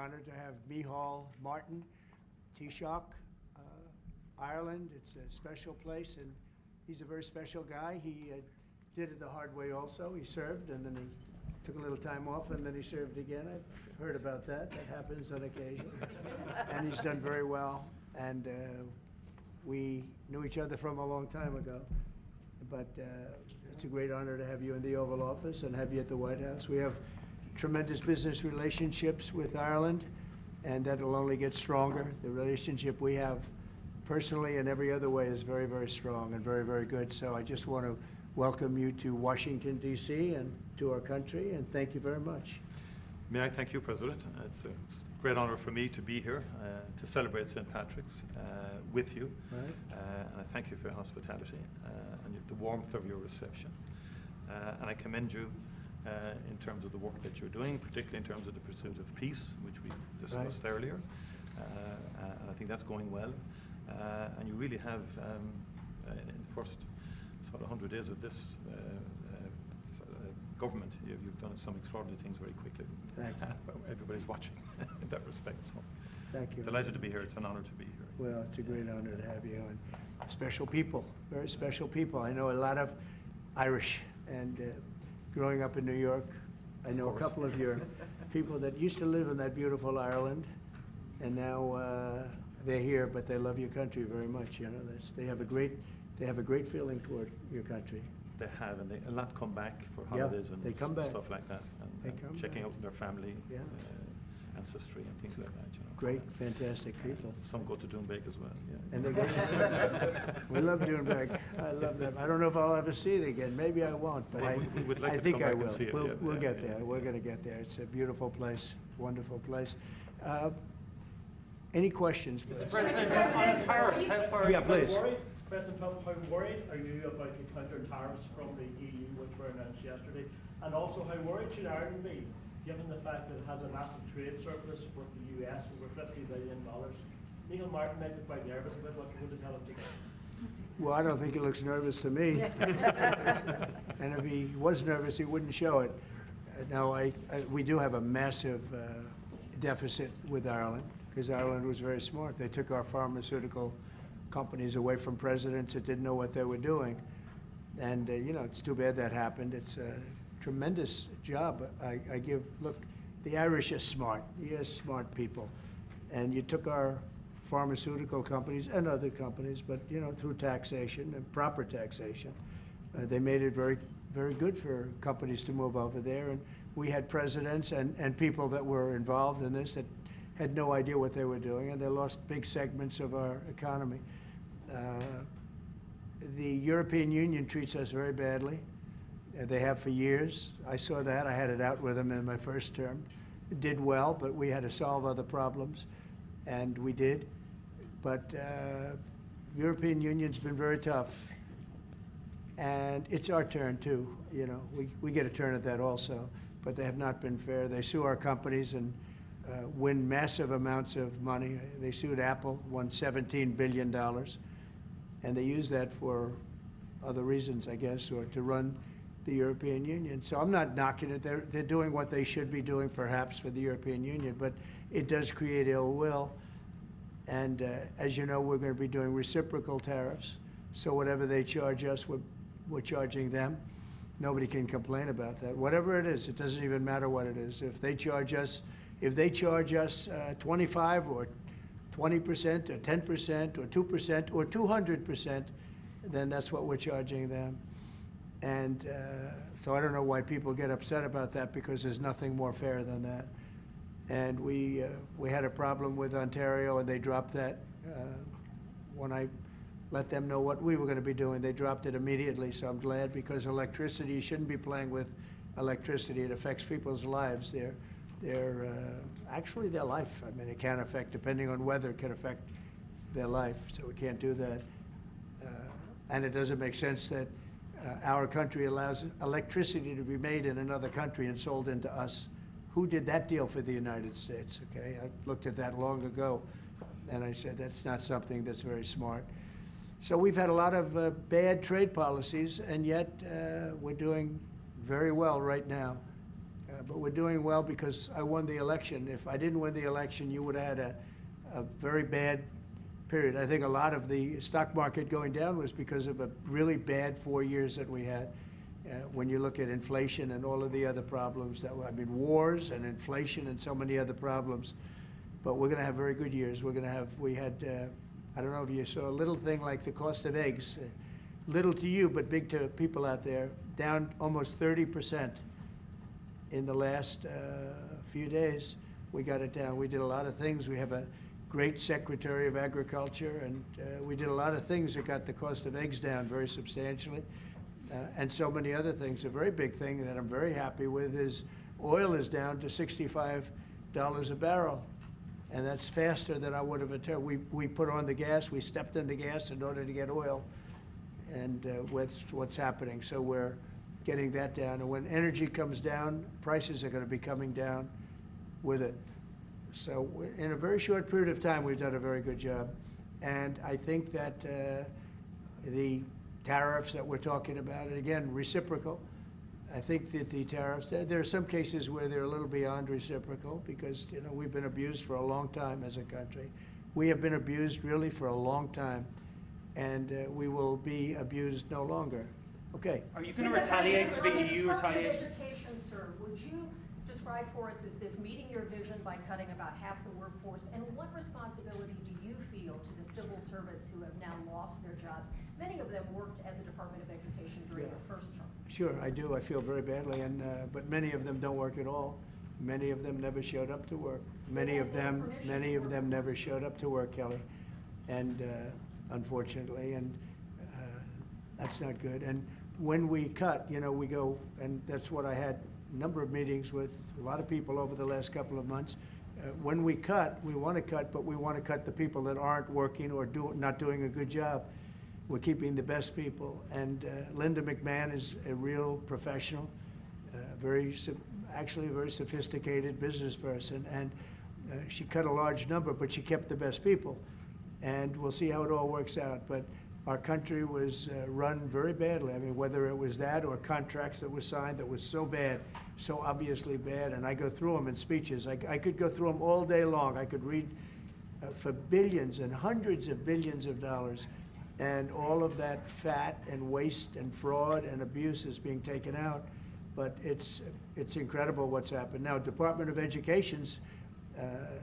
honored to have Micheál Martin, taoiseach, Ireland. It's a special place, and he's a very special guy. He did it the hard way also. He served, and then he took a little time off, and then he served again. I've heard about that. That happens on occasion. And he's done very well. And we knew each other from a long time ago. But it's a great honor to have you in the Oval Office and have you at the White House. We have tremendous business relationships with Ireland, and that will only get stronger. The relationship we have personally and every other way is very, very strong and very, very good. So I just want to welcome you to Washington, D.C. and to our country, and thank you very much. May I thank you, President. It's a great honor for me to be here to celebrate St. Patrick's with you. Right. And I thank you for your hospitality and the warmth of your reception. And I commend you in terms of the work that you're doing, particularly in terms of the pursuit of peace, which we discussed earlier. And I think that's going well. And you really have, in the first sort of 100 days of this government, you've done some extraordinary things very quickly. Thank you. Everybody's watching in that respect. So Thank you. Delighted to be here. It's an honor to be here. Well, it's a great honor to have you, and special people, very special people. I know a lot of Irish, and growing up in New York, I know a couple of your people that used to live in that beautiful Ireland, and now they're here, but they love your country very much. You know, they have a great feeling toward your country. They have, and a lot come back for holidays and they come back. Stuff like that, and checking out their family, ancestry, and things like that. You know. Great, fantastic people. Some go to Doonbeg as well. Yeah. And they we love Doonbeg. I love them. I don't know if I'll ever see it again. Maybe I won't, but we would like I to think come I back will. and see it. We'll get there. We're going to get there. It's a beautiful place, wonderful place. Any questions, please? Mr. President, on tariffs, how far Yeah, please. worried? President Trump, how worried are you about the counter tariffs from the EU, which were announced yesterday? And also, how worried should Ireland be, given the fact that it has a massive trade surplus with the US, over $50 billion? Micheál Martin might be quite nervous about what you're going to tell him to do. Well, I don't think he looks nervous to me. And if he was nervous, he wouldn't show it. No, we do have a massive deficit with Ireland, because Ireland was very smart. They took our pharmaceutical companies away from presidents that didn't know what they were doing. And, you know, it's too bad that happened. It's a tremendous job I give. Look, the Irish are smart. Yes, smart people. And you took our pharmaceutical companies and other companies, but, you know, through taxation and proper taxation, they made it very, very good for companies to move over there. And we had presidents and people that were involved in this that had no idea what they were doing, and they lost big segments of our economy. The European Union treats us very badly. They have for years. I saw that. I had it out with them in my first term. It did well, but we had to solve other problems, and we did. But European Union's been very tough, and it's our turn too. You know, we get a turn at that also, but they have not been fair. They sue our companies and win massive amounts of money. They sued Apple, won $17 billion, and they use that for other reasons, I guess, or to run the European Union. So I'm not knocking it. They're doing what they should be doing, perhaps, for the European Union, but it does create ill will. And as you know, we're going to be doing reciprocal tariffs. So whatever they charge us, we're charging them. Nobody can complain about that. Whatever it is, it doesn't even matter what it is. If they charge us 25 or 20% or 10% or 2% or 200%, then that's what we're charging them. And so I don't know why people get upset about that, because there's nothing more fair than that. And we had a problem with Ontario, and they dropped that when I let them know what we were going to be doing. They dropped it immediately, so I'm glad, because electricity, you shouldn't be playing with electricity. It affects people's lives. Actually their life. I mean, it can affect, depending on weather, it can affect their life, so we can't do that. And it doesn't make sense that our country allows electricity to be made in another country and sold into us. Who did that deal for the United States? Okay, I looked at that long ago, and I said that's not something that's very smart. So we've had a lot of bad trade policies, and yet we're doing very well right now. But we're doing well because I won the election. If I didn't win the election, you would have had a very bad period. I think a lot of the stock market going down was because of a really bad 4 years that we had. When you look at inflation and all of the other problems that were, I mean, wars and inflation and so many other problems. But we're going to have very good years. We're going to have, we had, I don't know if you saw a little thing like the cost of eggs, little to you, but big to people out there, down almost 30% in the last few days. We got it down. We did a lot of things. We have a great Secretary of Agriculture, and we did a lot of things that got the cost of eggs down very substantially. And so many other things. A very big thing that I'm very happy with is oil is down to $65 a barrel. And that's faster than I would have attempted. We put on the gas, we stepped in the gas in order to get oil. And what's happening. So we're getting that down. And when energy comes down, prices are going to be coming down with it. So in a very short period of time, we've done a very good job. And I think that the tariffs that we're talking about, and again, reciprocal. I think that the tariffs, there are some cases where they're a little beyond reciprocal because, you know, we've been abused for a long time as a country. We have been abused really for a long time, and we will be abused no longer. Okay. Are you going to retaliate to the EU retaliation? Education, sir, would you describe for us, is this meeting your vision by cutting about half the workforce? And what responsibility do you feel to the civil servants who have now lost their jobs? Many of them worked at the Department of Education during their first term. Sure, I do. I feel very badly, and but many of them don't work at all. Many of them never showed up to work. Many of them never showed up to work, Kelly, and unfortunately, and that's not good. And when we cut, you know, we go, and that's what I had a number of meetings with a lot of people over the last couple of months. When we cut, we want to cut, but we want to cut the people that aren't working or not doing a good job. We're keeping the best people, and Linda McMahon is a real professional, actually a very sophisticated business person, and she cut a large number, but she kept the best people, and we'll see how it all works out. But our country was run very badly. I mean, whether it was that or contracts that were signed that was so bad, so obviously bad, and I go through them in speeches. I could go through them all day long. I could read for billions and hundreds of billions of dollars. And all of that fat and waste and fraud and abuse is being taken out. But it's incredible what's happened. Now, Department of Education's,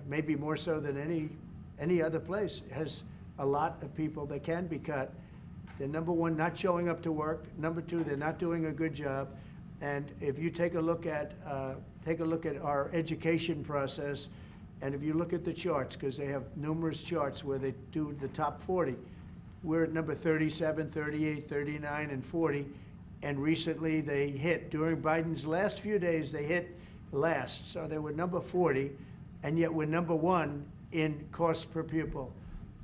maybe more so than any other place, has a lot of people that can be cut. They're, number one, not showing up to work. Number two, they're not doing a good job. And if you take a look at our education process, and if you look at the charts, because they have numerous charts where they do the top 40, we're at number 37, 38, 39, and 40. And recently they hit, during Biden's last few days, they hit last. So they were number 40, and yet we're number 1 in cost per pupil.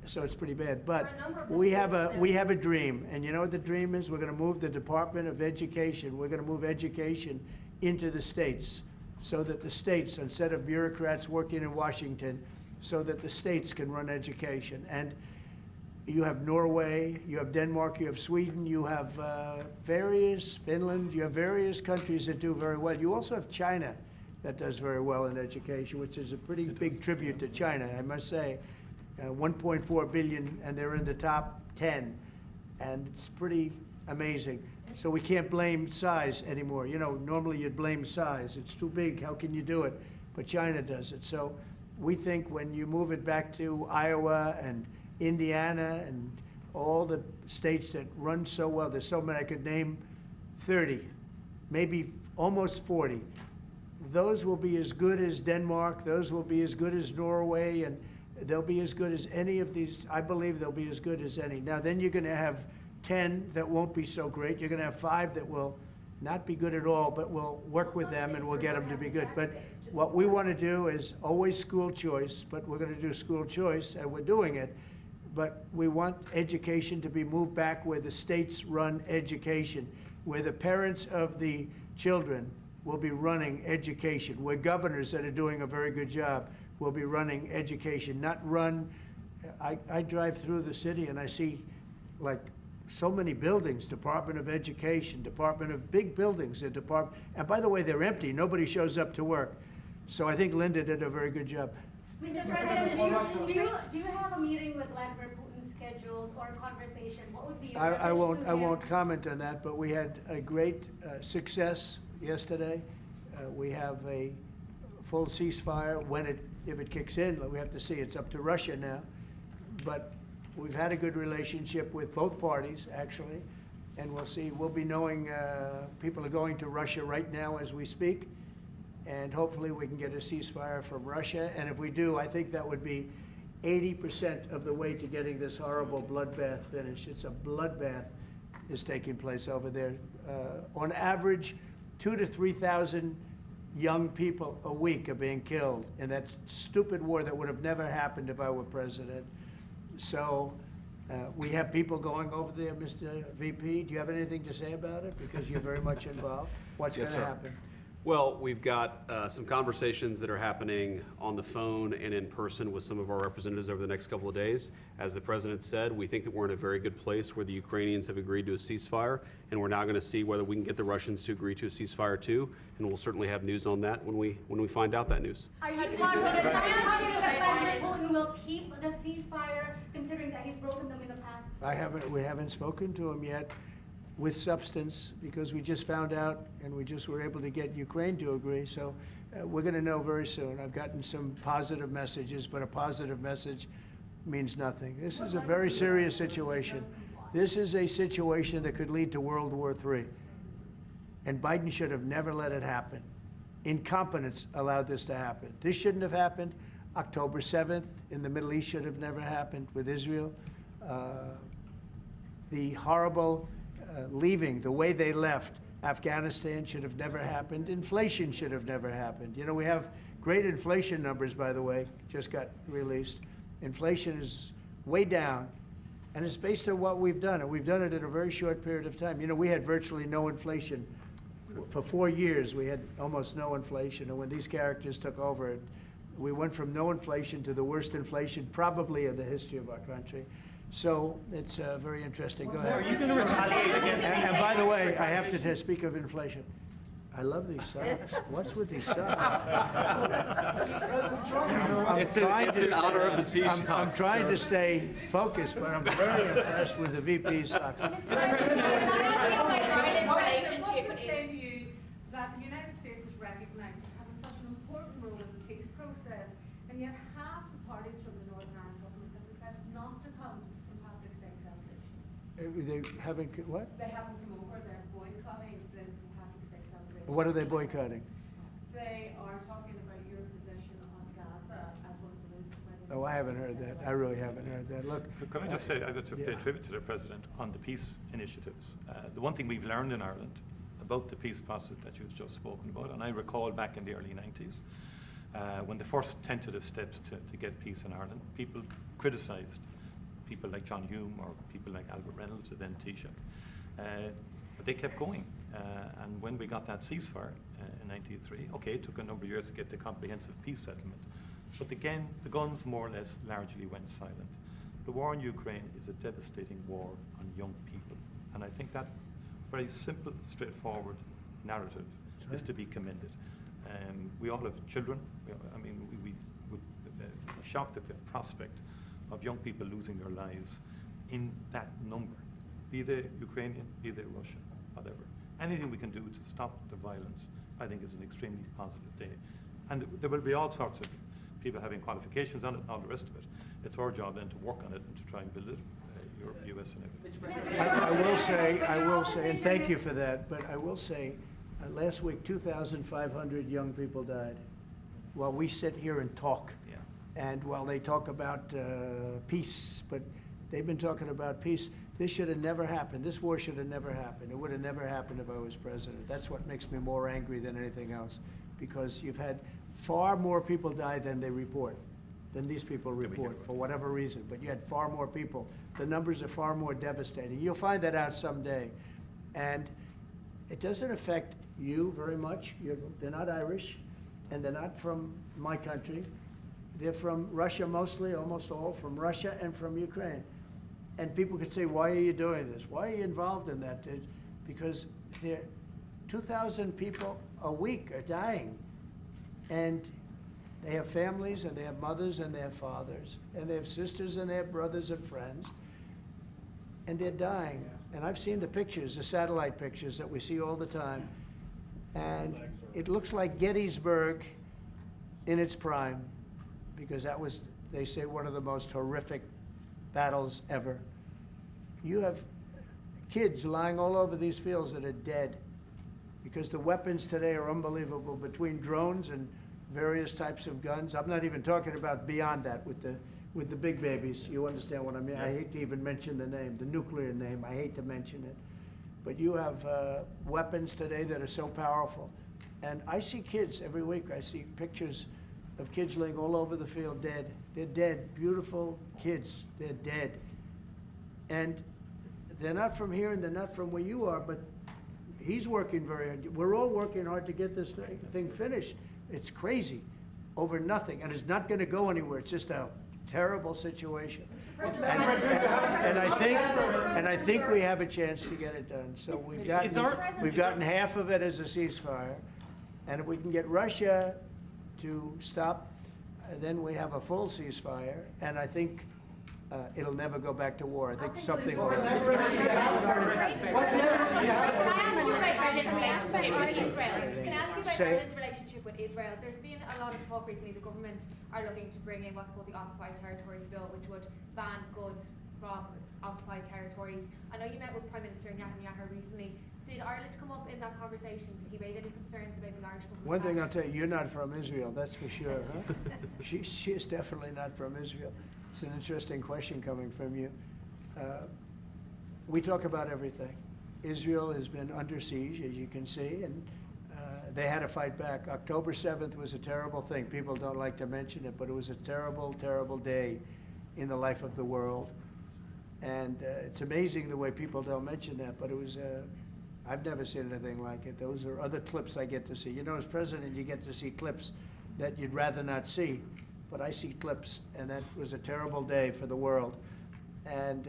So it's pretty bad. But we have a dream. And you know what the dream is? We're going to move the Department of Education. We're going to move education into the states so that the states, instead of bureaucrats working in Washington, so that the states can run education. And you have Norway, you have Denmark, you have Sweden, you have Finland, you have various countries that do very well. You also have China that does very well in education, which is a pretty big tribute to China, I must say. 1.4 billion, and they're in the top 10, and it's pretty amazing. So we can't blame size anymore. You know, normally you'd blame size. It's too big, how can you do it? But China does it. So we think when you move it back to Iowa and Indiana and all the states that run so well, there's so many, I could name 30, maybe almost 40. Those will be as good as Denmark, those will be as good as Norway, and they'll be as good as any of these. I believe they'll be as good as any. Now then you're gonna have 10 that won't be so great. You're gonna have 5 that will not be good at all, but we'll work with them and we'll get them to be good. But what we wanna do is always school choice, but we're gonna do school choice, and we're doing it. But we want education to be moved back where the states run education, where the parents of the children will be running education, where governors that are doing a very good job will be running education, not run. I drive through the city and I see like so many buildings, Department of Education, Department of big buildings, and by the way, they're empty. Nobody shows up to work. So I think Linda did a very good job. Mr. President, do you have a meeting with Vladimir Putin scheduled or a conversation? What would be your message I to him? won't comment on that, but we had a great success yesterday. We have a full ceasefire. If it kicks in, we have to see. It's up to Russia now. But we've had a good relationship with both parties, actually, and we'll see. We'll be knowing people are going to Russia right now as we speak, and hopefully we can get a ceasefire from Russia. And if we do, I think that would be 80% of the way to getting this horrible bloodbath finished. It's a bloodbath is taking place over there. On average, 2,000 to 3,000 young people a week are being killed in that stupid war that would have never happened if I were president. So we have people going over there, Mr. VP. Do you have anything to say about it? Because you're very much involved. What's going to happen? Well, we've got some conversations that are happening on the phone and in person with some of our representatives over the next couple of days. As the president said, we think that we're in a very good place where the Ukrainians have agreed to a ceasefire, and we're now going to see whether we can get the Russians to agree to a ceasefire too, and we'll certainly have news on that when we find out that news. Are you confident that Vladimir Putin will keep the ceasefire, considering that he's broken them in the past? We haven't spoken to him yet with substance, because we just found out and we just were able to get Ukraine to agree. So we're going to know very soon. I've gotten some positive messages, but a positive message means nothing. This is a very serious situation. This is a situation that could lead to World War III. And Biden should have never let it happen. Incompetence allowed this to happen. This shouldn't have happened. October 7th in the Middle East should have never happened with Israel. The horrible leaving, the way they left Afghanistan should have never happened. Inflation should have never happened. You know, we have great inflation numbers, by the way, just got released. Inflation is way down, and it's based on what we've done, and we've done it in a very short period of time. You know, we had virtually no inflation. For 4 years, we had almost no inflation, and when these characters took over, we went from no inflation to the worst inflation probably in the history of our country. So it's very interesting. Go ahead. Are you going to retaliate against me? And by the way, I have to speak of inflation. I love these socks. What's with these socks? It's in honor of the Taoiseach. I'm trying to stay focused, but I'm very impressed with the VP's socks. I would say to you that the United States is recognised as having such an important role in the peace process, and yet half the parties from the Northern Ireland government have decided not to come to the St. Patrick's Day celebrations. They haven't, what? They haven't come over, they're boycotting the St. Patrick's Day celebrations. What are they boycotting? They are talking about your position on Gaza as one of the reasons why they Oh, I haven't heard that. I really haven't heard that. Look. Can I just say, I got to pay Yeah. tribute to the President on the peace initiatives. The one thing we've learned in Ireland about the peace process that you've just spoken about, and I recall back in the early 90s, when the first tentative steps to get peace in Ireland, people criticised people like John Hume or people like Albert Reynolds, the then Taoiseach. But they kept going. And when we got that ceasefire in 1993, okay, it took a number of years to get the comprehensive peace settlement. But again, the guns more or less largely went silent. The war in Ukraine is a devastating war on young people. And I think that very simple, straightforward narrative is to be commended. We all have children. We would be shocked at the prospect of young people losing their lives in that number, be they Ukrainian, be they Russian, whatever. Anything we can do to stop the violence, I think, is an extremely positive day. And there will be all sorts of people having qualifications on it and all the rest of it. It's our job then to work on it and to try and build it, Europe, US, and everything. I will say, and thank you for that, but I will say, last week 2,500 young people died while we sit here and talk. Yeah. And while they talk about peace, but they've been talking about peace. This should have never happened. This war should have never happened. It would have never happened if I was president. That's what makes me more angry than anything else, because you've had far more people die than they report, than these people report, for whatever reason. But you had far more people. The numbers are far more devastating. You'll find that out someday. And it doesn't affect you very much. They're not Irish, and they're not from my country. They're from Russia mostly, almost all from Russia and from Ukraine. And people could say, why are you doing this? Why are you involved in that? Because 2,000 people a week are dying. And they have families, and they have mothers, and they have fathers, and they have sisters, and they have brothers and friends. And they're dying. And I've seen the pictures, the satellite pictures that we see all the time. And it looks like Gettysburg in its prime, because that was, they say, one of the most horrific battles ever. You have kids lying all over these fields that are dead because the weapons today are unbelievable, between drones and various types of guns. I'm not even talking about beyond that with the big babies. You understand what I mean? I hate to even mention the name, the nuclear name. I hate to mention it. But you have weapons today that are so powerful. And I see kids every week. I see pictures of kids laying all over the field dead. They're dead, beautiful kids. They're dead. And they're not from here and they're not from where you are, but he's working very hard. We're all working hard to get this thing finished. It's crazy over nothing, and it's not going to go anywhere. It's just a terrible situation. And I think we have a chance to get it done. So we've gotten half of it as a ceasefire, and if we can get Russia to stop, then we have a full ceasefire, and I think it'll never go back to war. I think something will. Can I ask you about Ireland's relationship with Israel? There's been a lot of talk recently. The government are looking to bring in what's called the Occupied Territories Bill, which would ban goods from occupied territories. I know you met with Prime Minister Netanyahu recently. Did Ireland come up in that conversation? Did he raise any concerns about the Irish government? One thing I'll tell you, you're not from Israel, that's for sure, huh? She's definitely not from Israel. It's an interesting question coming from you. We talk about everything. Israel has been under siege, as you can see, and they had to fight back. October 7th was a terrible thing. People don't like to mention it, but it was a terrible, terrible day in the life of the world. And it's amazing the way people don't mention that, but it was, I've never seen anything like it. Those are other clips I get to see. You know, as president, you get to see clips that you'd rather not see, but I see clips, and that was a terrible day for the world. And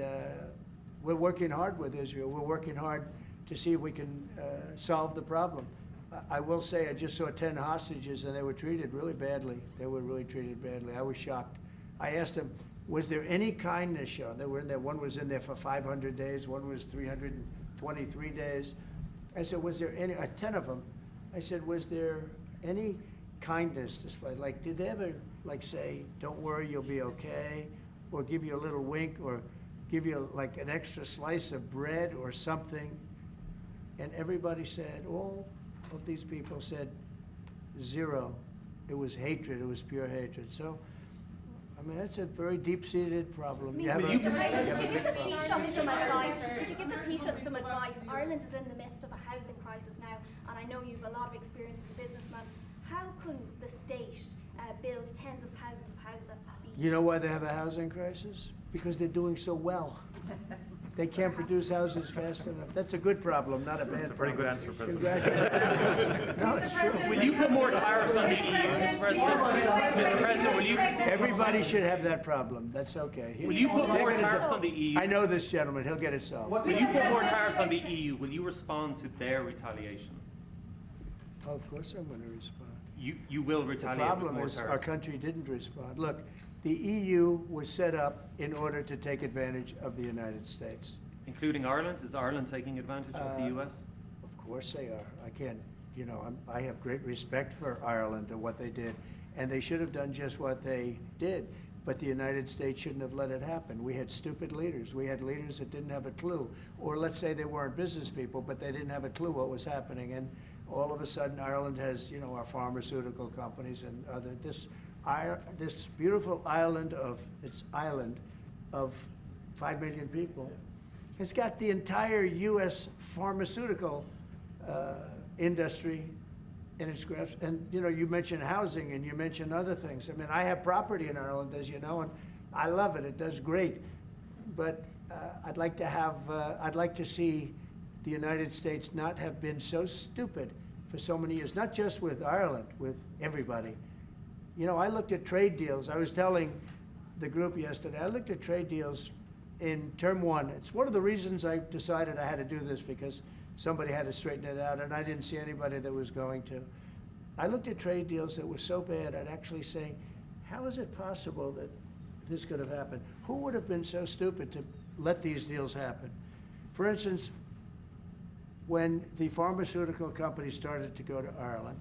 we're working hard with Israel. We're working hard to see if we can solve the problem. I will say I just saw 10 hostages, and they were treated really badly. They were really treated badly. I was shocked. I asked them, was there any kindness shown? They were in there. One was in there for 500 days. One was 323 days. I said, was there any, 10 of them, I said, was there any kindness displayed? Like, did they ever, like, say, don't worry, you'll be okay, or give you a little wink, or give you, like, an extra slice of bread or something? And everybody said, all of these people said, zero. It was hatred. It was pure hatred. So, I mean, that's a very deep-seated problem. Would you give the Taoiseach some advice? Ireland is in the midst of a housing crisis now, and I know you've a lot of experience as a businessman. How can the state build tens of thousands of houses at speed? You know why they have a housing crisis? Because they're doing so well. They can't produce houses fast enough. That's a good problem, not a bad problem. That's a pretty good answer, President. No, it's true. Will you put more tariffs on the EU, Mr. President? Mr. President, will you? Everybody should have that problem. That's okay. Will you put more tariffs on the EU? I know this gentleman. He'll get it solved. Will you put more tariffs on the EU? Will you respond to their retaliation? Oh, of course I'm going to respond. You will The retaliate with problem more is our tariffs. country didn't respond. Look, the EU was set up in order to take advantage of the United States. Including Ireland? Is Ireland taking advantage of the US? Of course they are. I can't, you know, I have great respect for Ireland and what they did. And they should have done just what they did. But the United States shouldn't have let it happen. We had stupid leaders. We had leaders that didn't have a clue. Or let's say they weren't business people, but they didn't have a clue what was happening. And all of a sudden, Ireland has, you know, our pharmaceutical companies and other, this beautiful island of 5 million people, has got the entire U.S. pharmaceutical industry in its grasp. And, you know, you mentioned housing and you mentioned other things. I mean, I have property in Ireland, as you know, and I love it. It does great. But I'd like to see the United States not have been so stupid for so many years, not just with Ireland, with everybody. You know, I looked at trade deals. I was telling the group yesterday, I looked at trade deals in term one. It's one of the reasons I decided I had to do this, because somebody had to straighten it out, and I didn't see anybody that was going to. I looked at trade deals that were so bad, I'd actually say, how is it possible that this could have happened? Who would have been so stupid to let these deals happen? For instance, when the pharmaceutical companies started to go to Ireland,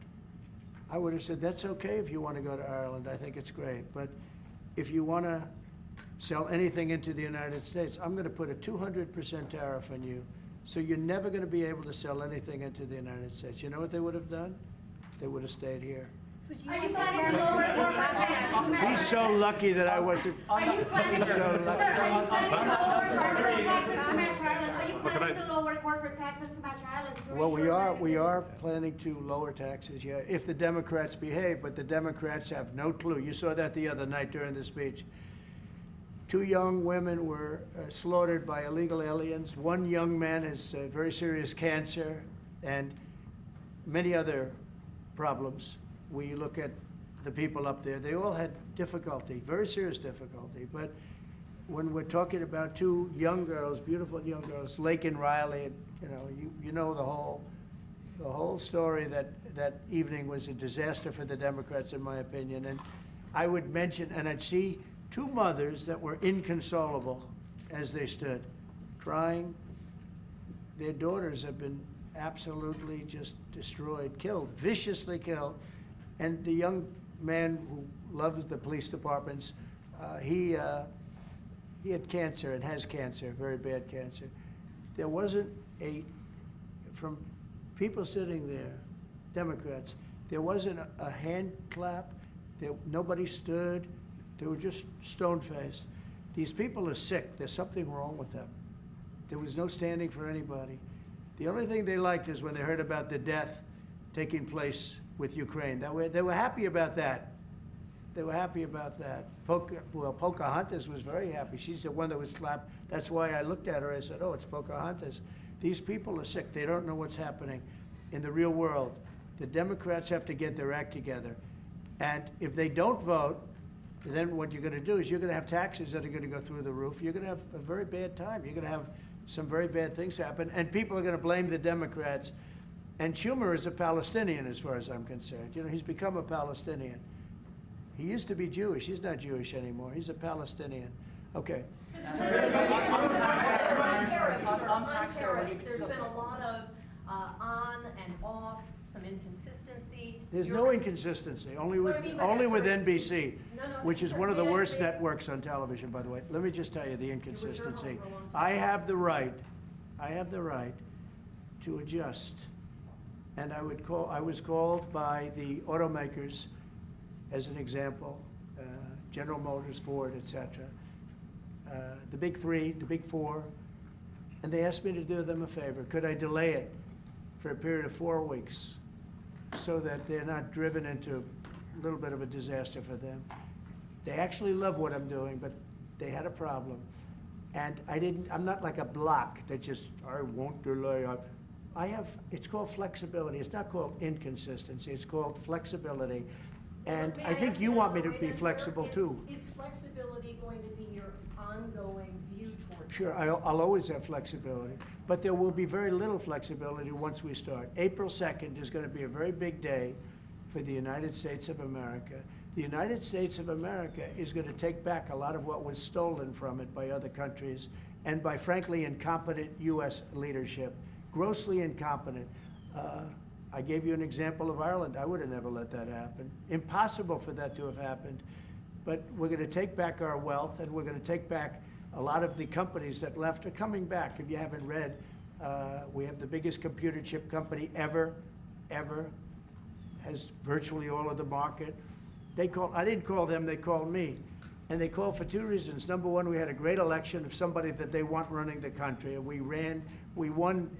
I would have said, that's okay if you want to go to Ireland, I think it's great. But if you want to sell anything into the United States, I'm going to put a 200% tariff on you. So you're never going to be able to sell anything into the United States. You know what they would have done? They would have stayed here. So do Are you want planning to this- lower corporate taxes to match? He's so lucky that I wasn't. Are you planning to, So sir, lucky. are you planning to lower corporate taxes to match Ireland? Are you Look, planning to lower corporate taxes to match Ireland? to Well, we ensure are, that we it are is- planning to lower taxes, yeah, if the Democrats behave, but the Democrats have no clue. You saw that the other night during the speech. 2 young women were slaughtered by illegal aliens. 1 young man has very serious cancer and many other problems. We look at the people up there, they all had difficulty, very serious difficulty. But when we're talking about 2 young girls, beautiful young girls, Lake and Riley, you know the whole story. That evening was a disaster for the Democrats, in my opinion. And I would mention, and I'd see 2 mothers that were inconsolable as they stood, crying. Their daughters have been absolutely just destroyed, killed, viciously killed. And the young man who loves the police departments, he had cancer and has cancer, very bad cancer. There wasn't from people sitting there, Democrats, there wasn't a hand clap. Nobody stood. They were just stone-faced. These people are sick. There's something wrong with them. There was no standing for anybody. The only thing they liked is when they heard about the death taking place with Ukraine. They were happy about that. They were happy about that. Pocahontas was very happy. She's the one that was slapped. That's why I looked at her. I said, oh, it's Pocahontas. These people are sick. They don't know what's happening in the real world. The Democrats have to get their act together. And if they don't vote, then what you're going to do is you're going to have taxes that are going to go through the roof. You're going to have a very bad time. You're going to have some very bad things happen. And people are going to blame the Democrats. And Schumer is a Palestinian, as far as I'm concerned. He's become a Palestinian. He used to be Jewish. He's not Jewish anymore. He's a Palestinian. Okay. On tariffs, there's been a lot of on and off, some inconsistency. There's no inconsistency, only with NBC, which is one of the worst networks on television, by the way. Let me just tell you the inconsistency. I have the right to adjust. And I was called by the automakers, as an example, General Motors, Ford, etc., the big 3, the big 4, and they asked me to do them a favor. Could I delay it for a period of 4 weeks so that they're not driven into a little bit of a disaster for them? They actually love what I'm doing, but they had a problem. And I'm not like a block that just, I won't delay. It's called flexibility. It's not called inconsistency. It's called flexibility. And I think you want me to be flexible too. Is flexibility going to be your ongoing view towards? Sure, I'll always have flexibility, but there will be very little flexibility once we start. April 2nd is going to be a very big day for the United States of America. The United States of America is going to take back a lot of what was stolen from it by other countries and by, frankly, incompetent U.S. leadership, grossly incompetent. I gave you an example of Ireland. I would have never let that happen. Impossible for that to have happened. But we're going to take back our wealth, and we're going to take back a lot of the companies that left are coming back. If you haven't read, we have the biggest computer chip company ever, has virtually all of the market. I didn't call them, they called me. And they called for 2 reasons. Number one, we had a great election of somebody that they want running the country. And we won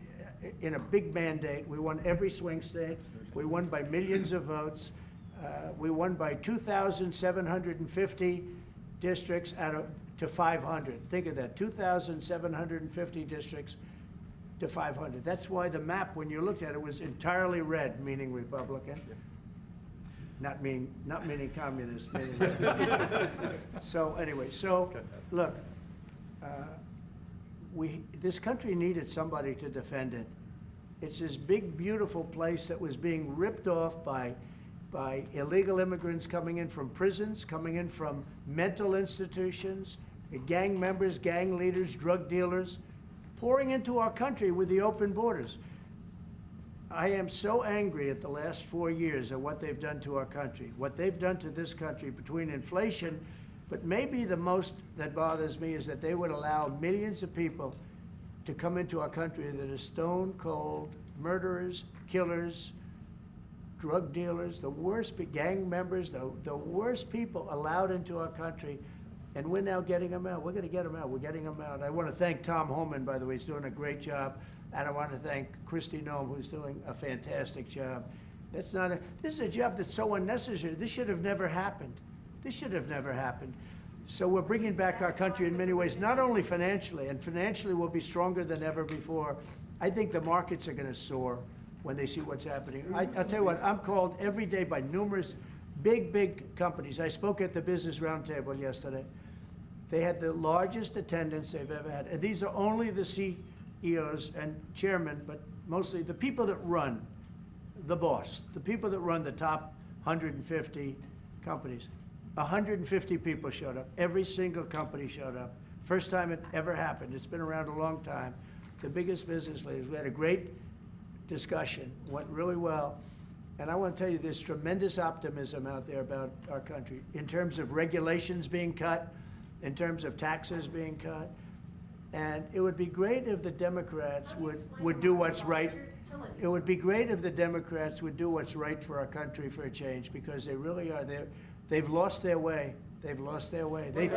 in a big mandate. We won every swing state. We won by millions of votes. We won by 2,750 districts to 500. Think of that, 2,750 districts to 500. That's why the map, when you looked at it, was entirely red, meaning Republican. Not meaning communist. Meaning so anyway, look, this country needed somebody to defend it. It's this big, beautiful place that was being ripped off by illegal immigrants coming in from prisons, coming in from mental institutions, gang members, gang leaders, drug dealers, pouring into our country with the open borders. I am so angry at the last 4 years at what they've done to our country, what they've done to this country between inflation, but maybe the most that bothers me is that they would allow millions of people to come into our country that are stone cold murderers, killers, drug dealers, the worst gang members, the worst people allowed into our country, and we're now getting them out. We're going to get them out. We're getting them out. I want to thank Tom Homan, by the way. He's doing a great job. And I want to thank Christy Noem, who's doing a fantastic job. This is a job that's so unnecessary. This should have never happened. This should have never happened. So we're bringing back our country in many ways, not only financially, and financially we'll be stronger than ever before. I think the markets are going to soar when they see what's happening. I'll tell you what, I'm called every day by numerous big companies. I spoke at the Business Roundtable yesterday. They had the largest attendance they've ever had. And these are only the CEOs and chairmen, but mostly the people that run, the boss, the people that run the top 150 companies. 150 people showed up. Every single company showed up. First time it ever happened. It's been around a long time. The biggest business leaders. We had a great discussion, went really well. And I want to tell you, there's tremendous optimism out there about our country in terms of regulations being cut, in terms of taxes being cut. And it would be great if the Democrats would do what's right. It would be great if the Democrats would do what's right for our country for a change, because they really are there. They've lost their way. They've lost their way. They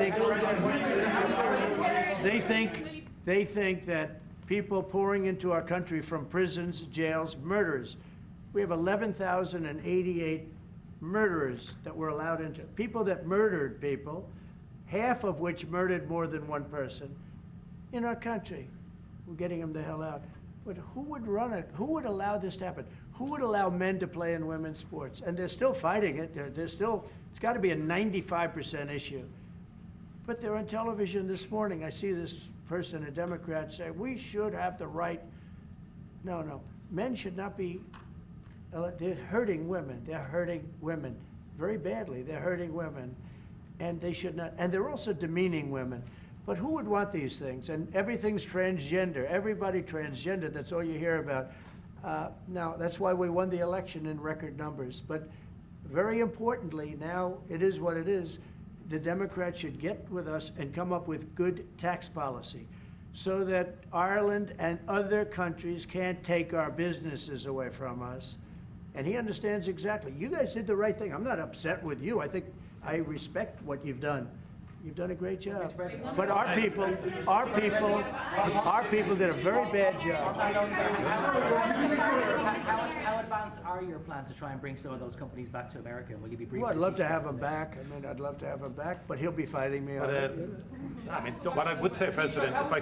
think that people pouring into our country from prisons, jails, murders. We have 11,088 murderers that were allowed into, people that murdered people, half of which murdered more than one person in our country. We're getting them the hell out. But who would allow this to happen? Who would allow men to play in women's sports? And they're still fighting it. They're still, it's got to be a 95% issue. But they're on television this morning. I see this person, a Democrat, say, we should have the right. No. Men should not be, they're hurting women. They're hurting women very badly. They're hurting women. And they should not, and they're also demeaning women. But who would want these things? And everything's transgender. Everybody transgender. That's all you hear about. Now, that's why we won the election in record numbers. But very importantly, now it is what it is. The Democrats should get with us and come up with good tax policy so that Ireland and other countries can't take our businesses away from us. And he understands exactly. You guys did the right thing. I'm not upset with you. I think I respect what you've done. You've done a great job. But our people did a very bad job. How advanced are your plans to try and bring some of those companies back to America? Will you be briefing? Well, I'd love to have him back. I mean, I'd love to have him back, but he'll be fighting me on it. I mean, what I would say, President, if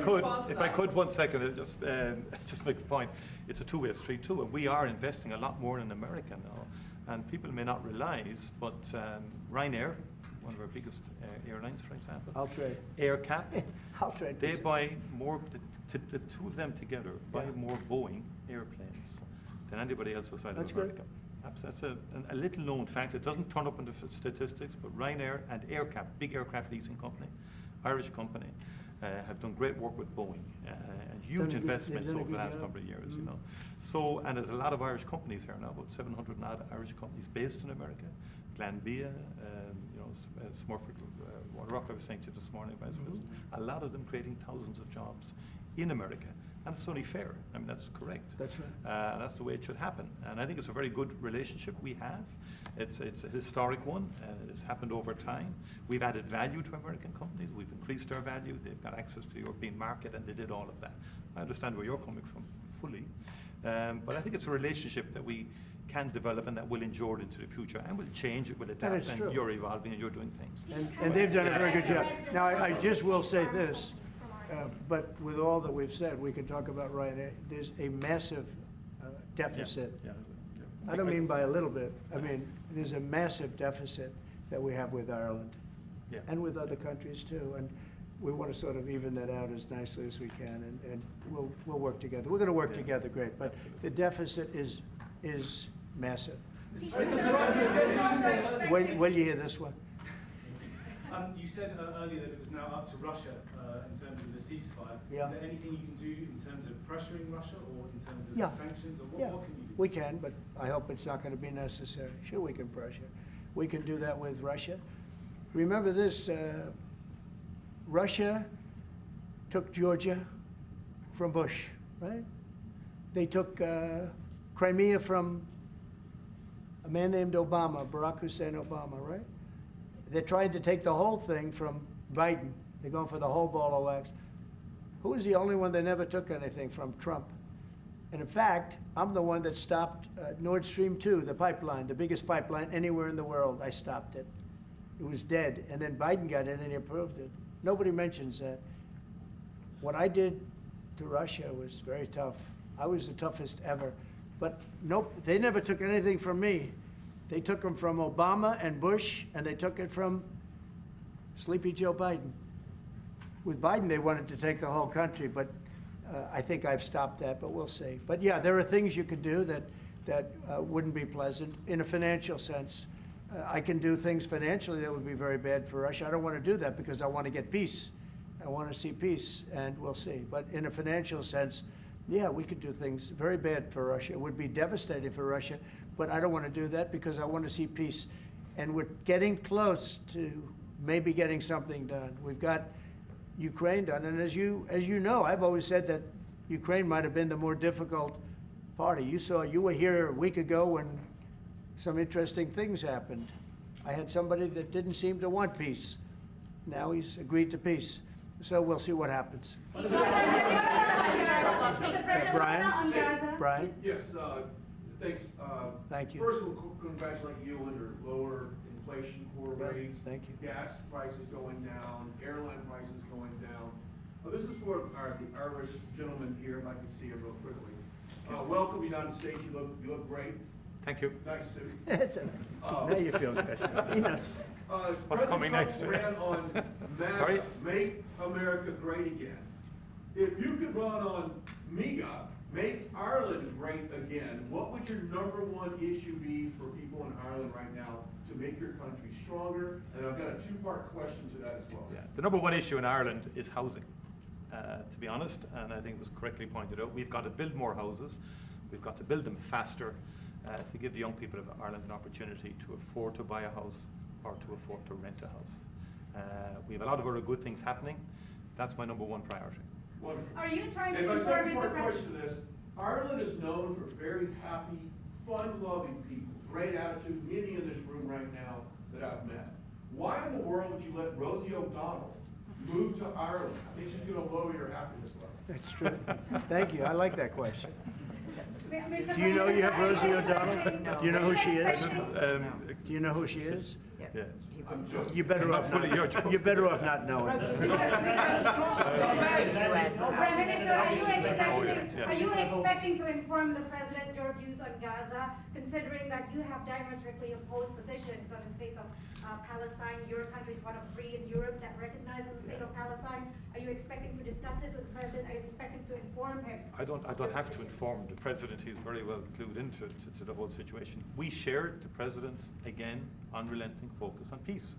I could 1 second, just make the point. It's a two-way street too, and we are investing a lot more in America now. And people may not realize, but Ryanair, one of our biggest airlines, for example. I'll trade. AirCap. I'll trade. They buy more, the two of them together buy more Boeing airplanes than anybody else outside of America. That's a little known fact. It doesn't turn up in the statistics, but Ryanair and AirCap, big aircraft leasing company, Irish company, have done great work with Boeing and huge investments over the last couple of years, you know. So, and there's a lot of Irish companies here now, about 700 odd Irish companies based in America. Glanbia, Smurford, Rock, I was saying to you this morning, Vice President, a lot of them creating thousands of jobs in America. And it's only fair. I mean, that's correct. That's right. That's the way it should happen. And I think it's a very good relationship we have. It's a historic one. It's happened over time. We've added value to American companies. We've increased our value. They've got access to the European market, and they did all of that. I understand where you're coming from fully. But I think it's a relationship that we can develop and that will endure into the future and will change, it will adapt, and you're evolving and you're doing things. And they've done a very good job. Now, I just will say this, but with all that we've said, we can talk about Ryanair. There's a massive deficit. I don't mean by a little bit. I mean, there's a massive deficit that we have with Ireland and with other countries too. And we want to sort of even that out as nicely as we can, and we'll work together. We're going to work together, great, but the deficit is massive. Will you hear this one? You said earlier that it was now up to Russia in terms of the ceasefire. Yeah. Is there anything you can do in terms of pressuring Russia or in terms of Yeah. sanctions? Or what can you do? We can, but I hope it's not going to be necessary. Sure, we can pressure. We can do that with Russia. Remember this, Russia took Georgia from Bush, right? They took Crimea from a man named Obama, Barack Hussein Obama, right? They tried to take the whole thing from Biden. They're going for the whole ball of wax. Who was the only one that never took anything from? Trump. And in fact, I'm the one that stopped Nord Stream 2, the pipeline, the biggest pipeline anywhere in the world. I stopped it. It was dead. And then Biden got in and he approved it. Nobody mentions that. What I did to Russia was very tough. I was the toughest ever. But nope, they never took anything from me. They took them from Obama and Bush, and they took it from Sleepy Joe Biden. With Biden, they wanted to take the whole country, but I think I've stopped that, but we'll see. But yeah, there are things you could do that wouldn't be pleasant in a financial sense. I can do things financially that would be very bad for Russia. I don't want to do that because I want to get peace. I want to see peace, and we'll see. But in a financial sense, yeah, we could do things very bad for Russia. It would be devastating for Russia, but I don't want to do that because I want to see peace. And we're getting close to maybe getting something done. We've got Ukraine done, and as you know, I've always said that Ukraine might have been the more difficult party. You were here a week ago when some interesting things happened. I had somebody that didn't seem to want peace. Now he's agreed to peace. So we'll see what happens. Brian? Yes, thanks. Thank you. First, we'll congratulate you on your lower inflation core rates. Thank you. Gas prices going down, airline prices going down. This is for the Irish gentleman here, if I can see him real quickly. Welcome, United States. You look great. Thank you. Nice suit. It's now you feel good. He knows. What's coming next? Ran on MAGA, Sorry? Make America Great Again. If you could run on MEGA, Make Ireland Great Again, what would your #1 issue be for people in Ireland right now to make your country stronger? And I've got a 2-part question to that as well. Yeah. The #1 issue in Ireland is housing, to be honest, and I think it was correctly pointed out. We've got to build more houses. We've got to build them faster to give the young people of Ireland an opportunity to afford to buy a house or to afford to rent a house. We have a lot of other good things happening. That's my #1 priority. Wonderful. Are you trying to and my service second the part question to this, Ireland is known for very happy, fun-loving people, great attitude, many in this room right now that I've met. Why in the world would you let Rosie O'Donnell move to Ireland? I think she's going to lower your happiness level. That's true. Thank you. I like that question. Mr. Do you know you have Rosie O'Donnell? Commissioner, Do you know who she is? Do you know who she is? Yeah. I'm joking. You're better off not. You're better off not knowing. Prime Minister, are you expecting to inform the President your views on Gaza, considering that you have diametrically opposed positions on the state of Palestine? Your country is one of 3 in Europe that recognizes the state of Palestine. Are you expecting to discuss this with the President? Are you expecting to inform him? I don't have to inform the President. He's very well clued into the whole situation. We shared the President's, again, unrelenting focus on peace.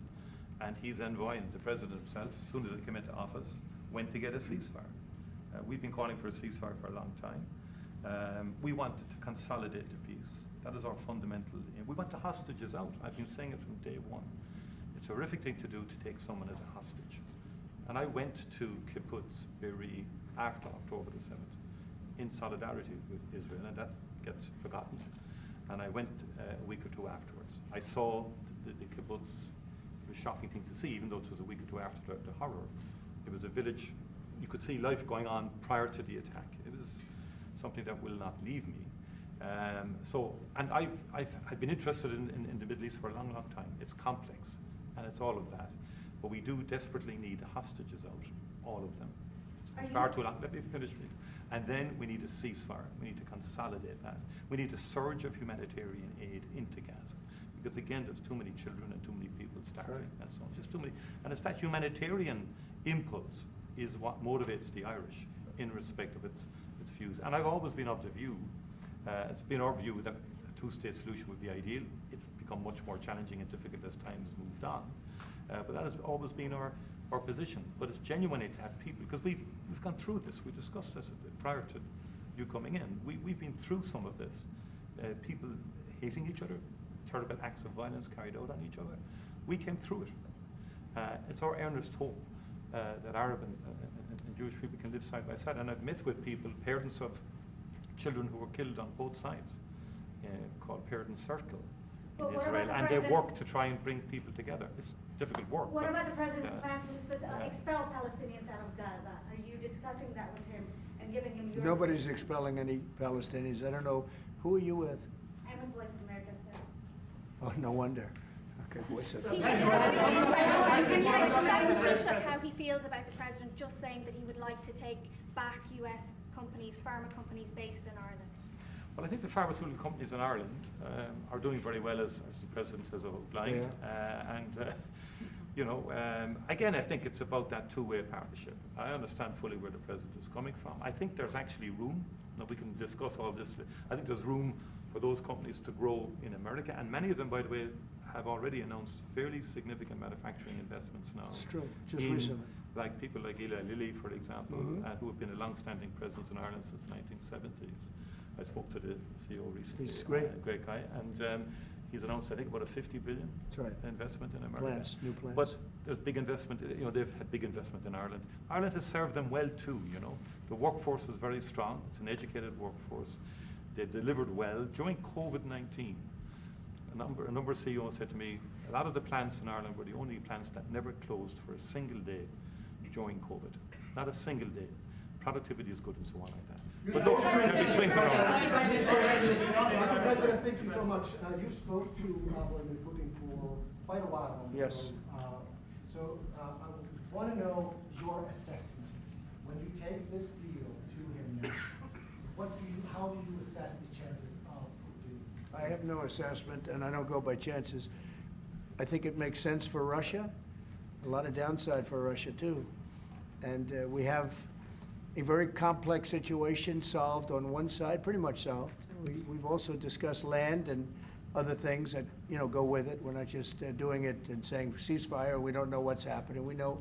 And he's envoying, the President himself, as soon as he came into office, went to get a ceasefire. We've been calling for a ceasefire for a long time. We want to consolidate the peace. That is our fundamental aim. We want the hostages out. I've been saying it from day one. It's a horrific thing to do to take someone as a hostage. And I went to Kibbutz Be'eri after October the 7th in solidarity with Israel, and that gets forgotten. And I went a week or 2 afterwards. I saw the kibbutz. It was a shocking thing to see, even though it was a week or 2 after the horror. It was a village. You could see life going on prior to the attack. It was something that will not leave me. And I've been interested in the Middle East for a long, long time. It's complex, and it's all of that. But we do desperately need the hostages out, all of them. It's far too long. Let me finish. And then we need a ceasefire. We need to consolidate that. We need a surge of humanitarian aid into Gaza. Because again, there's too many children and too many people starving and so on. Just too many. And it's that humanitarian impulse is what motivates the Irish in respect of its views. And I've always been of the view, it's been our view that a two-state solution would be ideal. It's become much more challenging and difficult as time has moved on. But that has always been our position. But it's genuinely to have people, because we've gone through this. We discussed this prior to you coming in. We've been through some of this. People hating each other, terrible acts of violence carried out on each other. We came through it. It's our earnest hope that Arab and Jewish people can live side by side. And I've met with people, parents of children who were killed on both sides, called Parent Circle in Israel, and they work to try and bring people together. It's difficult work. What about the president's plans to expel Palestinians out of Gaza? Are you discussing that with him and giving him your... Nobody's expelling any Palestinians. I don't know. Who are you with? I'm with Voice of America, sir. Oh, no wonder. Okay, Voice of Taoiseach, how he feels about the president just saying that he would like to take back US companies, pharma companies based in Ireland. Well, I think the pharmaceutical companies in Ireland are doing very well, as the President has outlined. Again, I think it's about that two-way partnership. I understand fully where the President is coming from. I think there's actually room, now we can discuss all this, I think there's room for those companies to grow in America, and many of them, by the way, have already announced fairly significant manufacturing investments now. It's true, just recently. Like people like Eli Lilly, for example, who have been a long-standing presence in Ireland since the 1970s. I spoke to the CEO recently. He's great. Great guy. And he's announced, I think, about a $50 billion investment in America. New plants. But there's big investment, they've had big investment in Ireland. Ireland has served them well too, The workforce is very strong. It's an educated workforce. They delivered well. During COVID-19, a number of CEOs said to me, a lot of the plants in Ireland were the only plants that never closed for a single day during COVID. Not a single day. Productivity is good and so on like that. But look, there'll be swings around. Mr. President, thank you so much. You spoke to Vladimir Putin for quite a while on the phone. So I want to know your assessment. When you take this deal to him now, how do you assess the chances of Putin? I have no assessment, and I don't go by chances. I think it makes sense for Russia. A lot of downside for Russia, too. And we have a very complex situation solved on one side, pretty much solved. We've also discussed land and other things that go with it. We're not just doing it and saying ceasefire. We don't know what's happening. We know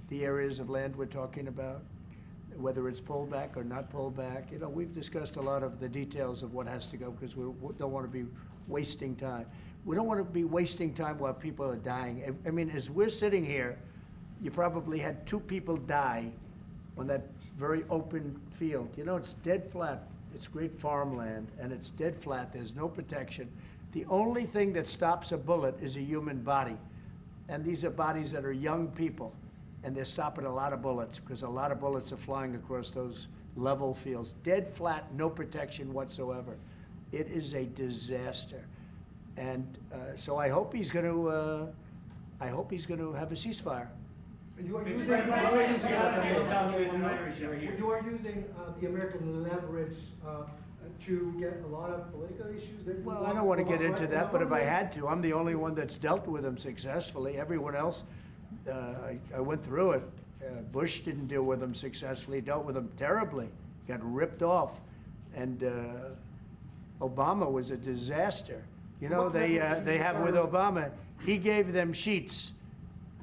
the areas of land we're talking about, whether it's pulled back or not pulled back. We've discussed a lot of the details of what has to go because we don't want to be wasting time. We don't want to be wasting time while people are dying. I mean, as we're sitting here, you probably had 2 people die on that very open field. It's dead flat. It's great farmland, and it's dead flat. There's no protection. The only thing that stops a bullet is a human body. And these are bodies that are young people, and they're stopping a lot of bullets because a lot of bullets are flying across those level fields. Dead flat, no protection whatsoever. It is a disaster. And so I hope he's going to have a ceasefire. You are using the American leverage to get a lot of political issues. Well, I don't want to get into that, but if I had to, I'm the only one that's dealt with them successfully. Everyone else, I went through it. Bush didn't deal with them successfully, dealt with them terribly, got ripped off. And Obama was a disaster. They have with Obama, he gave them sheets,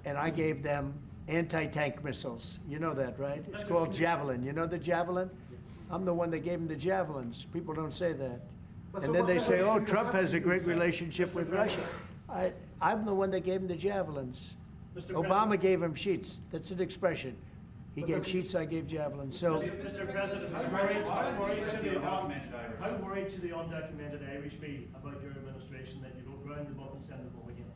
and I gave them anti-tank missiles. You know that, right? It's called Javelin. You know the Javelin? I'm the one that gave them the Javelins. People don't say that. And then they say, oh, Trump has a great relationship with Russia. I'm the one that gave him the Javelins. Obama gave him sheets. That's an expression. He gave sheets, I gave javelins. So, Mr. President, how worried should the undocumented Irish be about your administration that you don't round them up and send them home again?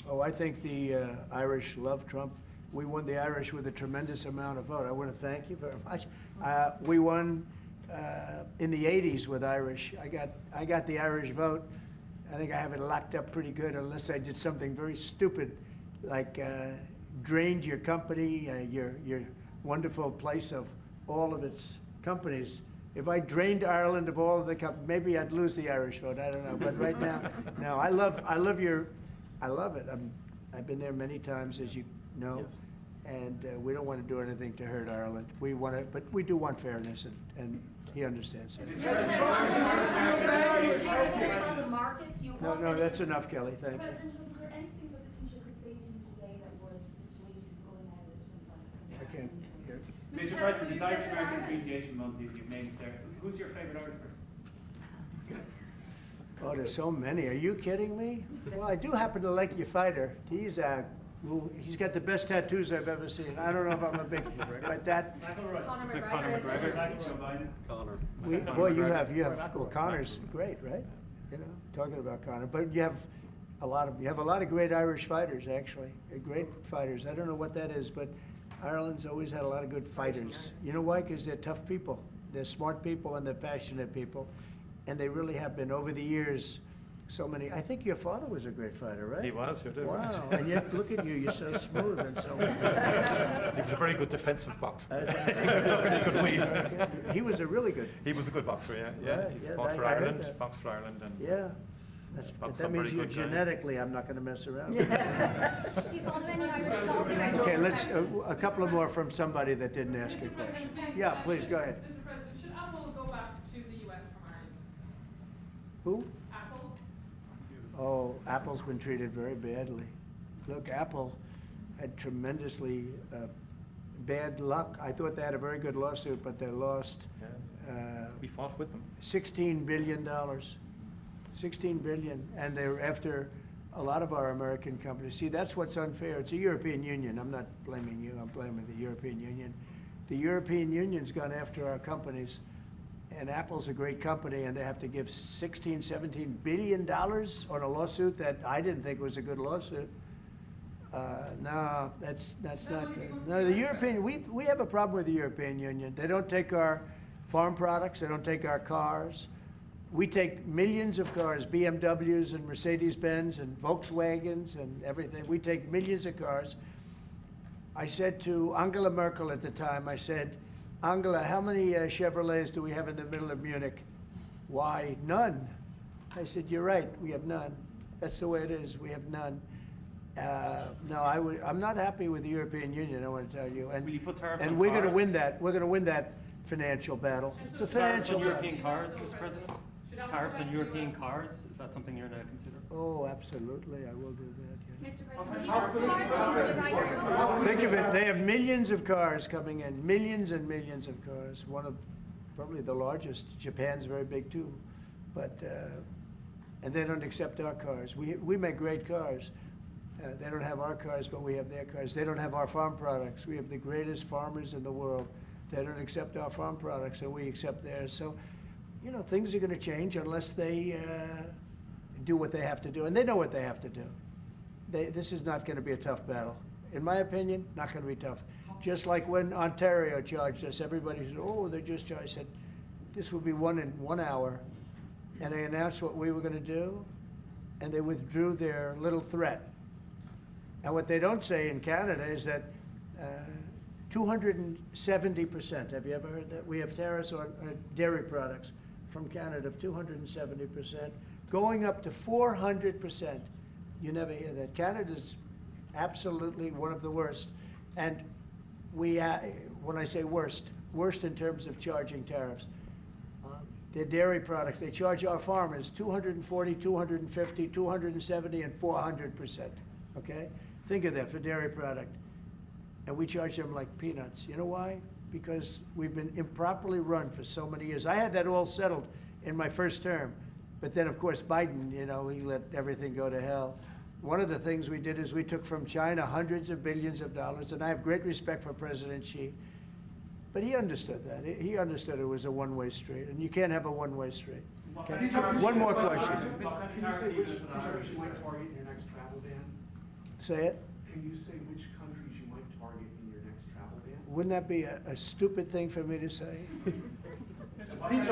Oh, I think the Irish love Trump. We won the Irish with a tremendous amount of vote. I want to thank you very much. We won in the 80s with Irish. I got the Irish vote. I think I have it locked up pretty good unless I did something very stupid, like drained your company, your wonderful place of all of its companies. If I drained Ireland of all of the companies, maybe I'd lose the Irish vote. I don't know. But right now, no. I love it. I've been there many times, as you know. Yes. and we don't want to do anything to hurt Ireland. We want to, but we do want fairness, and he understands that. On the markets, you No, no, that's enough, Kelly. Thank you. President, was there anything that the Taoiseach could say to you today that would dissuade you from going ahead with I can't hear. Mr. President, it's Irish American Appreciation Month, you've made it there. Who's your favourite Irish person? Oh, there's so many. Are you kidding me? Well, I do happen to like your fighter. He's got the best tattoos I've ever seen. I don't know if I'm a big, but that. Is it Conor McGregor? Connor. Boy, you have. Well, Connor's great, right? You know, talking about Connor, but you have a lot of great Irish fighters, actually. Great fighters. I don't know what that is, but Ireland's always had a lot of good fighters. You know why? Because they're tough people. They're smart people and they're passionate people. And they really have been over the years. So many. I think your father was a great fighter, right? He was, you did, wow. right. And yet, look at you. You're so smooth and so. He was a very good defensive boxer. He could weave. He was a really good. He was a good boxer, yeah. Right, He yeah, fought for I heard Ireland, that. boxed for Ireland, and Yeah. boxed That some means very you good guys. genetically, I'm not going to mess around. Do you follow any Irish golfers? Okay, let's a couple of more from somebody that didn't ask a question. Yeah, please go ahead. Mr. President, should Apple go back to the US from Ireland? Who? Apple? Oh, Apple's been treated very badly. Look, Apple had tremendously bad luck. I thought they had a very good lawsuit, but they lost we fought with them. $16 billion. $16 billion, and they're after a lot of our American companies. See, that's what's unfair. It's the European Union. I'm not blaming you. I'm blaming the European Union. The European Union's gone after our companies, and Apple's a great company, and they have to give $16, $17 billion on a lawsuit that I didn't think was a good lawsuit. No, that's not good. No, the European, we have a problem with the European Union. They don't take our farm products. They don't take our cars. We take millions of cars, BMWs and Mercedes-Benz and Volkswagens and everything. We take millions of cars. I said to Angela Merkel at the time, I said, Angela, how many Chevrolets do we have in the middle of Munich? Why, none. I said, you're right, we have none. That's the way it is, we have none. No, I'm not happy with the European Union, I want to tell you. And, Will you put tariffs and on we're going to cars? win that. We're going to win that financial battle. It's a Tariffs financial on battle. European cars, Mr. President? Tariffs on European cars, is that something you're going to consider? Oh, absolutely, I will do that, yeah. Mr. President, Think of it, they have millions of cars coming in, millions and millions of cars. One of probably the largest. Japan's very big too. But, and they don't accept our cars. We make great cars. They don't have our cars, but we have their cars. They don't have our farm products. We have the greatest farmers in the world. They don't accept our farm products, and we accept theirs. So, you know, things are going to change unless they do what they have to do. And they know what they have to do. This is not going to be a tough battle. In my opinion, not going to be tough. Just like when Ontario charged us, everybody said, oh, they just charged. I said, this will be won in 1 hour. And they announced what we were going to do, and they withdrew their little threat. And what they don't say in Canada is that 270%, have you ever heard that? We have tariffs on dairy products from Canada of 270%, going up to 400%. You never hear that. Canada's absolutely one of the worst. And we, when I say worst in terms of charging tariffs. Their dairy products, they charge our farmers 240, 250, 270, and 400%, okay? Think of that for dairy product. And we charge them like peanuts. You know why? Because we've been improperly run for so many years. I had that all settled in my first term. But then, of course, Biden, you know, he let everything go to hell. One of the things we did is we took from China hundreds of billions of dollars, and I have great respect for President Xi. But he understood that. He understood it was a one-way street, and you can't have a one-way street. Okay? One more question. Can you say which countries you might target in your next travel ban? Say it. Can you say which countries you might target in your next travel ban? Wouldn't that be a stupid thing for me to say? I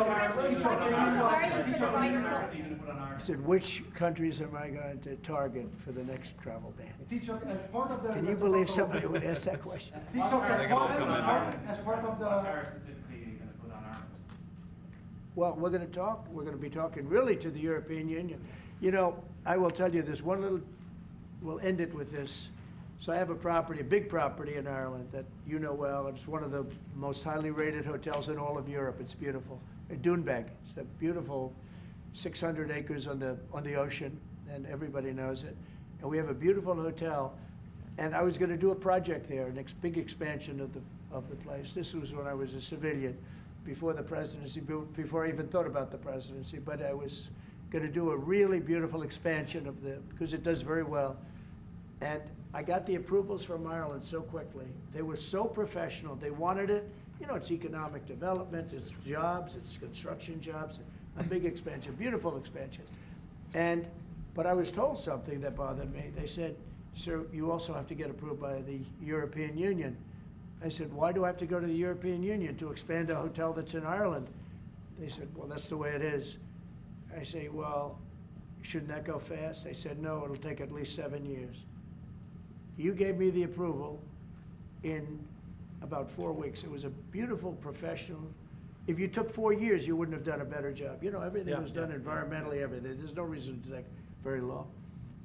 said, which countries am I going to target for the next travel ban? As part of the, Can you believe somebody would ask that question? as part of the Tariffs specifically you're going to put on Ireland? Well, we're going to talk. We're going to be talking really to the European Union. You know, I will tell you this one little, we'll end it with this. So I have a property, a big property in Ireland that you know well. It's one of the most highly rated hotels in all of Europe. It's beautiful. Doonbeg. It's a beautiful 600 acres on the ocean, and everybody knows it. And we have a beautiful hotel. And I was going to do a project there, a big expansion of the place. This was when I was a civilian, before the presidency, before I even thought about the presidency. But I was going to do a really beautiful expansion of because it does very well. And I got the approvals from Ireland so quickly. They were so professional. They wanted it. You know, it's economic development, it's jobs, it's construction jobs, a big expansion, beautiful expansion. But I was told something that bothered me. They said, sir, you also have to get approved by the European Union. I said, why do I have to go to the European Union to expand a hotel that's in Ireland? They said, well, that's the way it is. I say, well, shouldn't that go fast? They said, no, it'll take at least 7 years. You gave me the approval in about 4 weeks. It was a beautiful, professional. If you took 4 years, you wouldn't have done a better job. You know, everything was done environmentally, everything. There's no reason to take very long.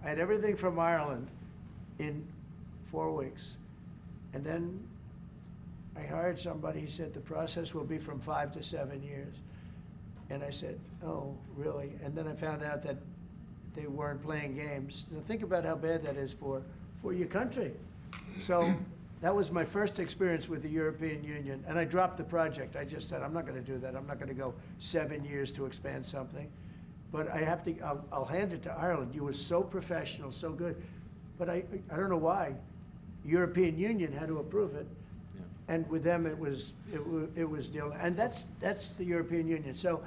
I had everything from Ireland in 4 weeks. And then I hired somebody. He said the process will be from 5 to 7 years. And I said, oh, really? And then I found out that they weren't playing games. Now think about how bad that is for your country. So that was my first experience with the European Union. And I dropped the project. I just said, I'm not going to do that. I'm not going to go 7 years to expand something. But I have to, I'll hand it to Ireland. You were so professional, so good. But I don't know why. European Union had to approve it. And with them, it was deal. And that's the European Union. So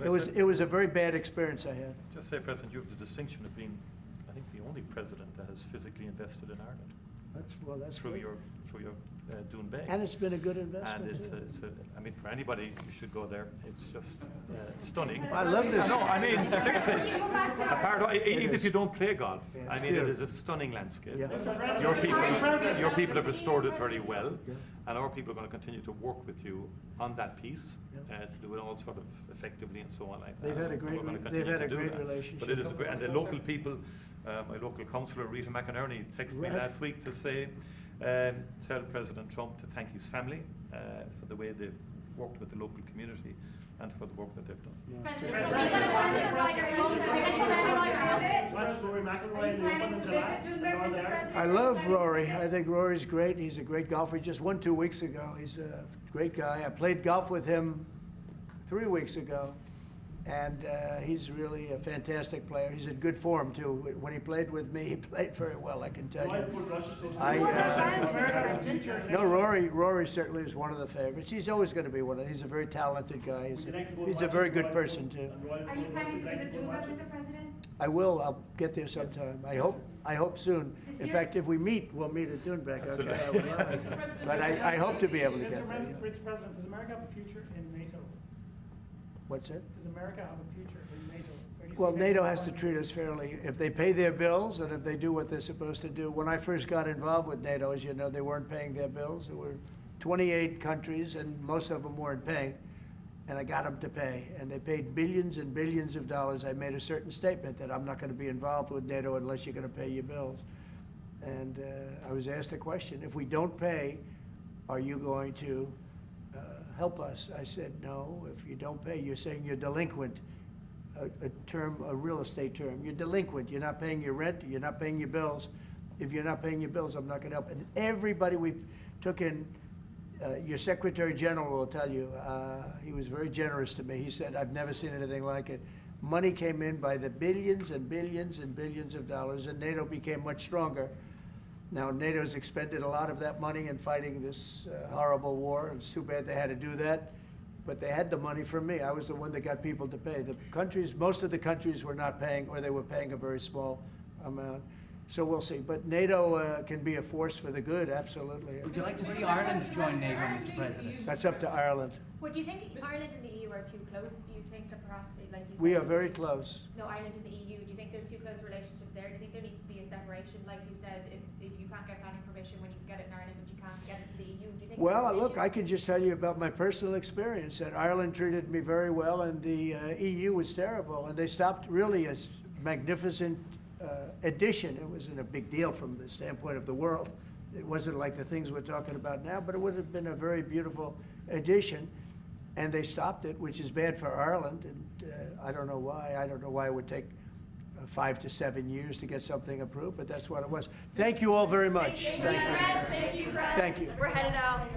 it was a very bad experience I had. Just say, President, you have the distinction of being, I think, the only president that has physically invested in Ireland. That's through good. your Doonbeg. And it's been a good investment. And I mean, for anybody, you should go there. It's just stunning. I love this. No, I mean, even if you don't play golf, I mean, beautiful. it is a stunning landscape. Yeah. Your people have restored it very well, and our people are going to continue to work with you on that piece to do it all sort of effectively and so on like that. They've had a great relationship. But it is and the local people. My local councillor, Rita McInerney, texted me last week to say, tell President Trump to thank his family for the way they've worked with the local community and for the work that they've done. I love Rory. I think Rory's great. He's a great golfer. He just won 2 weeks ago. He's a great guy. I played golf with him 3 weeks ago. And he's really a fantastic player. He's in good form, too. When he played with me, he played very well, I can tell you. No, Rory certainly is one of the favorites. He's always going to be one of them. He's a very talented guy. He's a very good person, too. Are you planning to visit Doonbeg, Mr. President? I will. I'll get there sometime. I hope soon. In fact, if we meet, we'll meet at Doonbeg. Okay, I would love it. But I hope to be able to get there. Mr. President, does America have a future in NATO? What's it? Does America have a future in NATO? Well, NATO has to treat us fairly. If they pay their bills and if they do what they're supposed to do. When I first got involved with NATO, as you know, they weren't paying their bills. There were 28 countries, and most of them weren't paying. And I got them to pay. And they paid billions and billions of dollars. I made a certain statement that I'm not going to be involved with NATO unless you're going to pay your bills. And I was asked a question. If we don't pay, are you going to help us? I said, no, if you don't pay, you're saying you're delinquent, a real estate term. You're delinquent. You're not paying your rent. You're not paying your bills. If you're not paying your bills, I'm not going to help. And everybody we took in, your Secretary General will tell you, he was very generous to me. He said, I've never seen anything like it. Money came in by the billions and billions and billions of dollars, and NATO became much stronger. Now, NATO's expended a lot of that money in fighting this horrible war. It's too bad they had to do that, but they had the money from me. I was the one that got people to pay. The countries, most of the countries were not paying, or they were paying a very small amount. So we'll see. But NATO can be a force for the good, absolutely. Would you like to see Ireland join NATO, Mr. President? That's up to Ireland. Well, do you think Ireland and the EU are too close? Do you think that perhaps, like you said, We are very close. No, Ireland and the EU. Do you think there's too close a relationship there? Do you think there needs to be a separation, like you said, if you can't get planning permission when you can get it in Ireland, but you can't get it in the EU? Do you think? Well, look, I can just tell you about my personal experience. That Ireland treated me very well, and the EU was terrible, and they stopped really a magnificent addition. It wasn't a big deal from the standpoint of the world. It wasn't like the things we're talking about now, but it would have been a very beautiful addition. And they stopped it, which is bad for Ireland, and I don't know why. I don't know why it would take 5 to 7 years to get something approved, but that's what it was. Thank you all very much. Thank you. Thank you. We're headed out.